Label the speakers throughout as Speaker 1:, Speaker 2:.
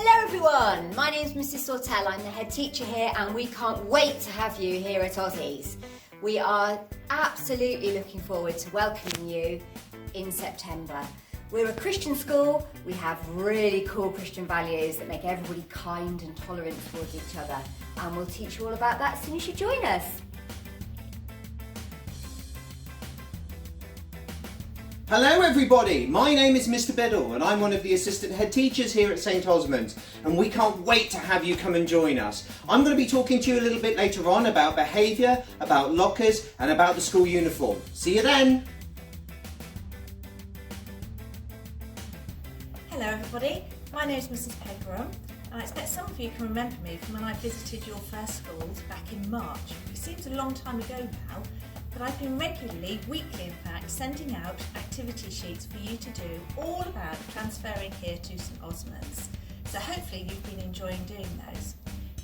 Speaker 1: Hello everyone, my name is Mrs Sawtell, I'm the head teacher here and we can't wait to have you here at Ossie's. We are absolutely looking forward to welcoming you in September. We're a Christian school, we have really cool Christian values that make everybody kind and tolerant towards each other, and we'll teach you all about that as soon as you join us.
Speaker 2: Hello everybody, my name is Mr Biddle and I'm one of the assistant head teachers here at St Osmond's, and we can't wait to have you come and join us. I'm going to be talking to you a little bit later on about behaviour, about lockers and about the school uniform. See you then!
Speaker 3: Hello everybody, my name is Mrs Pegram and I expect some of you can remember me from when I visited your first schools back in March. It seems a long time ago now, but I've been regularly, weekly in fact, sending out activity sheets for you to do all about transferring here to St Osmond's. So hopefully you've been enjoying doing those.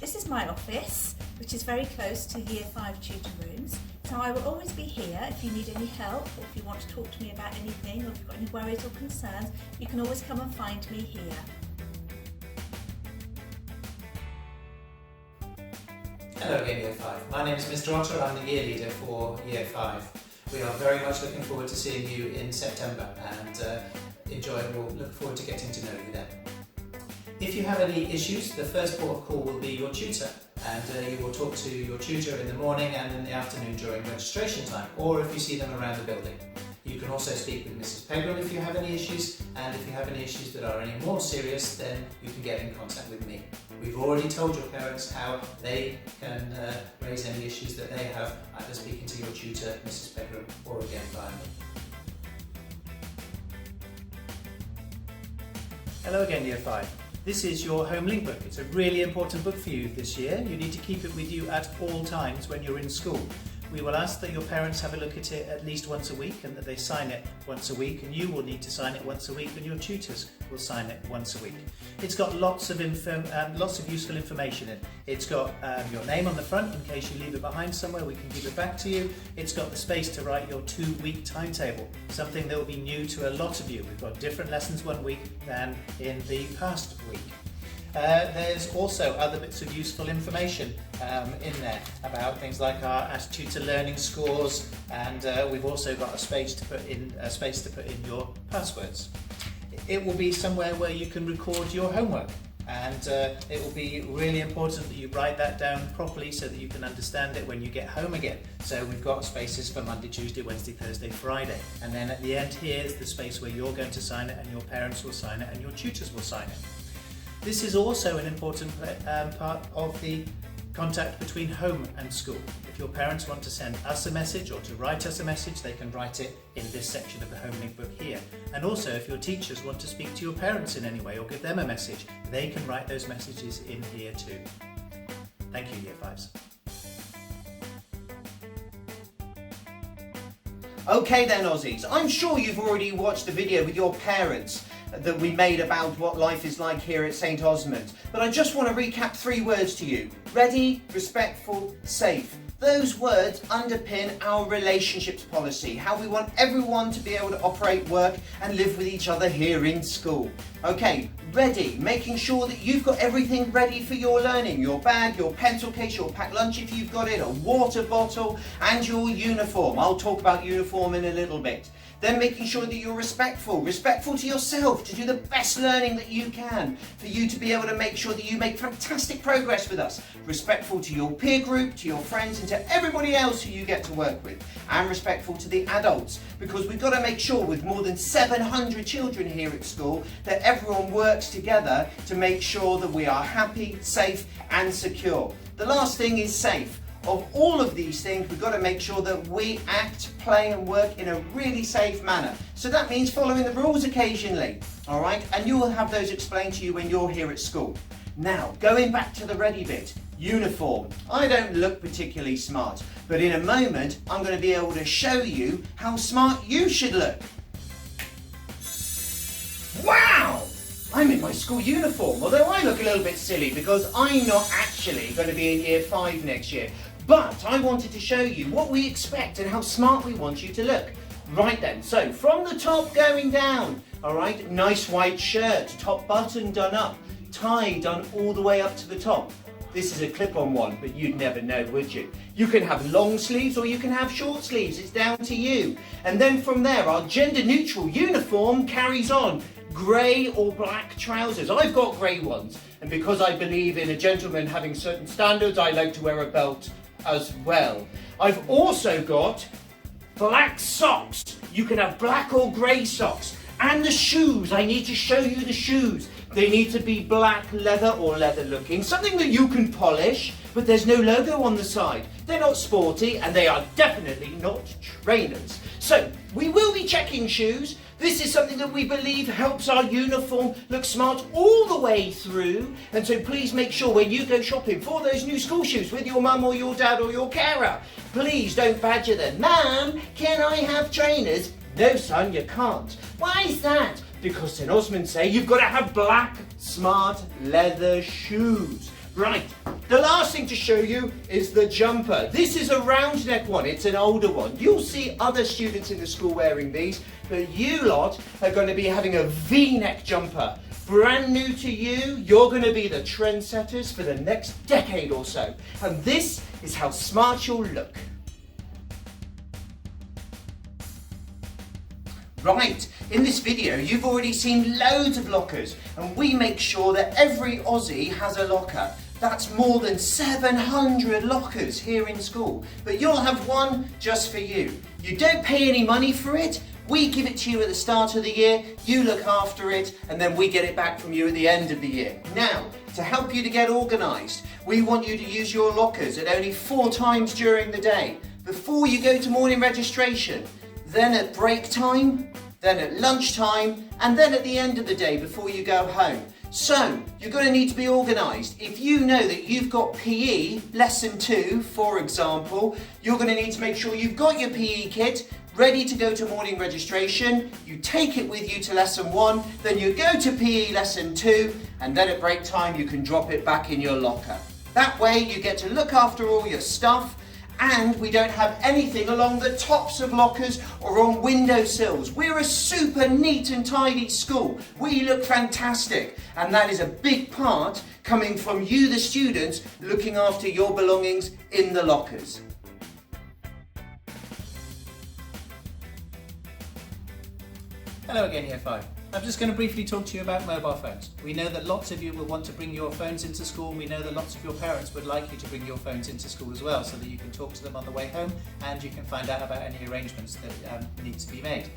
Speaker 3: This is my office, which is very close to Year 5 tutor rooms. So I will always be here if you need any help, or if you want to talk to me about anything, or if you've got any worries or concerns, you can always come and find me here.
Speaker 4: Hello again, Year 5. My name is Mr Otter, I'm the Year Leader for Year 5. We are very much looking forward to seeing you in September and we'll look forward to getting to know you then. If you have any issues, the first port of call will be your tutor, and you will talk to your tutor in the morning and in the afternoon during registration time, or if you see them around the building. You can also speak with Mrs Pegram if you have any issues, and if you have any issues that are any more serious, then you can get in contact with me. We've already told your parents how they can raise any issues that they have, either speaking to your tutor, Mrs Pegram, or again via me.
Speaker 5: Hello again, Year 5. This is your home link book. It's a really important book for you this year. You need to keep it with you at all times when you're in school. We will ask that your parents have a look at it at least once a week and that they sign it once a week, and you will need to sign it once a week and your tutors will sign it once a week. It's got lots of useful information in. It's got your name on the front in case you leave it behind somewhere, we can give it back to you. It's got the space to write your 2-week timetable, something that will be new to a lot of you. We've got different lessons one week than in the past week. There's also other bits of useful information in there about things like our Ask Tutor learning scores, and we've also got a space to put in your passwords. It will be somewhere where you can record your homework, and it will be really important that you write that down properly so that you can understand it when you get home again. So we've got spaces for Monday, Tuesday, Wednesday, Thursday, Friday, and then at the end here is the space where you're going to sign it and your parents will sign it and your tutors will sign it. This is also an important part of the contact between home and school. If your parents want to send us a message or to write us a message, they can write it in this section of the home link book here. And also if your teachers want to speak to your parents in any way or give them a message, they can write those messages in here too. Thank you, Year 5s.
Speaker 2: Okay then, Aussies, I'm sure you've already watched the video with your parents that we made about what life is like here at St Osmond's, but I just want to recap 3 words to you: ready, respectful, safe. Those words underpin our relationships policy, how we want everyone to be able to operate, work and live with each other here in school. Okay, ready, making sure that you've got everything ready for your learning: your bag, your pencil case, your packed lunch if you've got it, a water bottle and your uniform. I'll talk about uniform in a little bit. Then making sure that you're respectful to yourself, to do the best learning that you can, for you to be able to make sure that you make fantastic progress with us. Respectful to your peer group, to your friends and to everybody else who you get to work with. And respectful to the adults, because we've got to make sure with more than 700 children here at school that everyone works together to make sure that we are happy, safe and secure. The last thing is safe. Of all of these things, we've got to make sure that we act, play and work in a really safe manner. So that means following the rules occasionally, all right? And you will have those explained to you when you're here at school. Now, going back to the ready bit, uniform. I don't look particularly smart, but in a moment, I'm going to be able to show you how smart you should look. Wow! I'm in my school uniform, although I look a little bit silly because I'm not actually going to be in Year 5 next year. But I wanted to show you what we expect and how smart we want you to look. Right then, so from the top going down, all right, nice white shirt, top button done up, tie done all the way up to the top. This is a clip-on one, but you'd never know, would you? You can have long sleeves or you can have short sleeves, it's down to you. And then from there, our gender-neutral uniform carries on. Grey or black trousers. I've got grey ones, and because I believe in a gentleman having certain standards, I like to wear a belt as well. I've also got black socks. You can have black or grey socks. And the shoes, I need to show you the shoes. They need to be black leather or leather looking, something that you can polish, but there's no logo on the side. They're not sporty and they are definitely not trainers. So we will be checking shoes. This is something that we believe helps our uniform look smart all the way through. And so please make sure when you go shopping for those new school shoes with your mum or your dad or your carer, please don't badger them. Mum, can I have trainers? No son, you can't. Why is that? Because St Osmond say you've got to have black, smart leather shoes. Right, the last thing to show you is the jumper. This is a round neck one, it's an older one. You'll see other students in the school wearing these, but you lot are going to be having a V-neck jumper. Brand new to you, you're going to be the trendsetters for the next decade or so. And this is how smart you'll look. Right, in this video you've already seen loads of lockers, and we make sure that every Aussie has a locker. That's more than 700 lockers here in school, but you'll have one just for you. You don't pay any money for it, we give it to you at the start of the year, you look after it, and then we get it back from you at the end of the year. Now, to help you to get organised, we want you to use your lockers at only 4 times during the day. Before you go to morning registration, then at break time, then at lunchtime, and then at the end of the day before you go home. So, you're going to need to be organised. If you know that you've got PE, lesson 2, for example, you're going to need to make sure you've got your PE kit ready to go to morning registration. You take it with you to lesson 1, then you go to PE lesson 2, and then at break time you can drop it back in your locker. That way you get to look after all your stuff, and we don't have anything along the tops of lockers or on windowsills. We're a super neat and tidy school. We look fantastic, and that is a big part coming from you, the students, looking after your belongings in the lockers.
Speaker 5: Hello again, Year 5. I'm just going to briefly talk to you about mobile phones. We know that lots of you will want to bring your phones into school. We know that lots of your parents would like you to bring your phones into school as well, so that you can talk to them on the way home and you can find out about any arrangements that need to be made.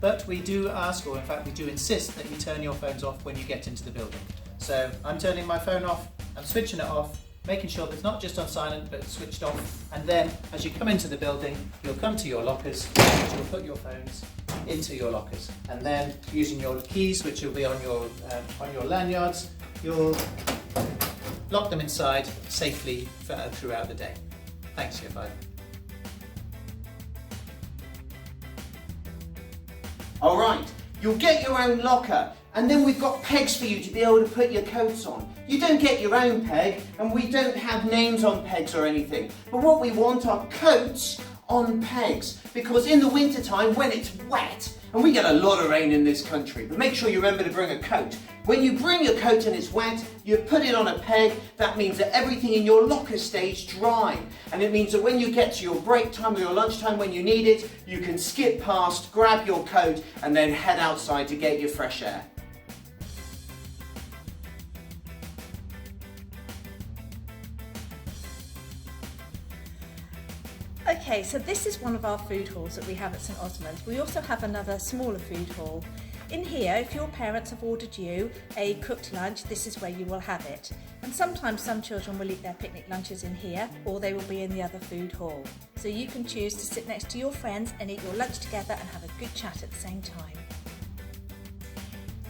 Speaker 5: But we do ask, or in fact we do insist, that you turn your phones off when you get into the building. So I'm turning my phone off, I'm switching it off, making sure that it's not just on silent but it's switched off, and then as you come into the building you'll come to your lockers and you'll put your phones into your lockers, and then using your keys, which will be on your lanyards, you'll lock them inside safely throughout the day. Thanks, Year 5.
Speaker 2: Alright, you'll get your own locker, and then we've got pegs for you to be able to put your coats on. You don't get your own peg, and we don't have names on pegs or anything, but what we want are coats on pegs, because in the winter time when it's wet, and we get a lot of rain in this country, but make sure you remember to bring a coat. When you bring your coat and it's wet, you put it on a peg. That means that everything in your locker stays dry, and it means that when you get to your break time or your lunchtime when you need it, you can skip past, grab your coat, and then head outside to get your fresh air.
Speaker 3: Okay, so this is one of our food halls that we have at St Osmond. We also have another smaller food hall. In here, if your parents have ordered you a cooked lunch, this is where you will have it. And sometimes some children will eat their picnic lunches in here, or they will be in the other food hall. So you can choose to sit next to your friends and eat your lunch together and have a good chat at the same time.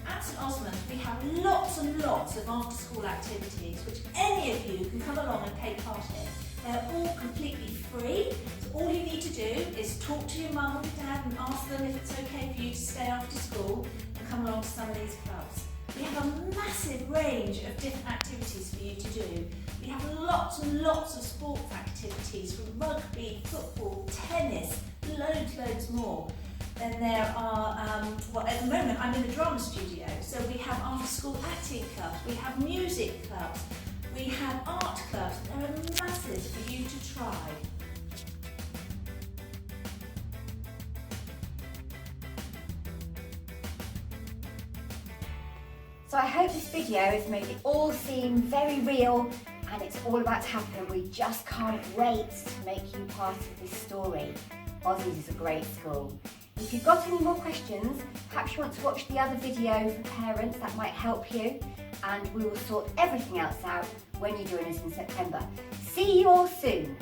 Speaker 3: At St Osmond, we have lots and lots of after-school activities which any of you can come along and take part in. They're all completely free, so all you need to do is talk to your mum or your dad and ask them if it's okay for you to stay after school and come along to some of these clubs. We have a massive range of different activities for you to do. We have lots and lots of sports activities from rugby, football, tennis, loads more. Then there are, well, at the moment I'm in the drama studio, so we have after-school acting clubs, we have music clubs, we have art clubs. There are masses for you to try.
Speaker 1: So I hope this video has made it all seem very real, and it's all about to happen. We just can't wait to make you part of this story. Ossie's is a great school. If you've got any more questions, perhaps you want to watch the other video for parents, that might help you, and we will sort everything else out when you join us in September. See you all soon.